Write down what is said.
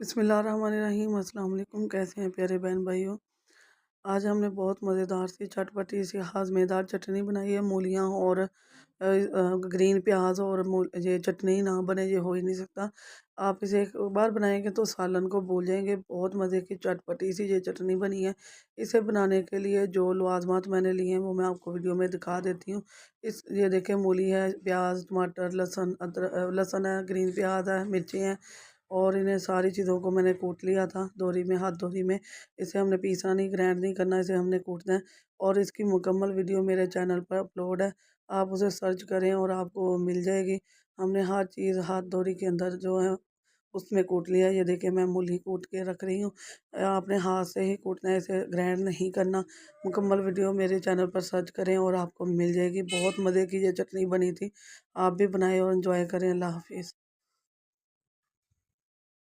बिस्मिल्लाहिर्रहमानिर्रहीम। अस्सलाम वालेकुम। कैसे हैं प्यारे बहन भाइयों। आज हमने बहुत मज़ेदार सी चटपटी सी हाज़मेदार चटनी बनाई है। मूलियाँ और ग्रीन प्याज और ये चटनी ना बने ये हो ही नहीं सकता। आप इसे एक बार बनाएंगे तो सालन को भूल जाएंगे। बहुत मज़े की चटपटी सी ये चटनी बनी है। इसे बनाने के लिए जो लवाजमात मैंने लिए हैं वो मैं आपको वीडियो में दिखा देती हूँ। इस ये देखें, मूली है, प्याज, टमाटर, लहसुन, अदरक, लहसुन है, ग्रीन प्याज है, मिर्ची हैं और इन्हें सारी चीज़ों को मैंने कूट लिया था दोरी में, हाथ दोरी में। इसे हमने पीसना नहीं, ग्राइंड नहीं करना, इसे हमने कूटना है। और इसकी मुकम्मल वीडियो मेरे चैनल पर अपलोड है, आप उसे सर्च करें और आपको मिल जाएगी। हमने हर चीज़ हाथ दोरी के अंदर जो है उसमें कूट लिया। ये देखिए, मैं मूली कूट के रख रही हूँ। आपने हाथ से ही कूटना है, इसे ग्राइंड नहीं करना। मुकम्मल वीडियो मेरे चैनल पर सर्च करें और आपको मिल जाएगी। बहुत मज़े की ये चटनी बनी थी। आप भी बनाएं और एंजॉय करें। अल्लाह हाफिज़।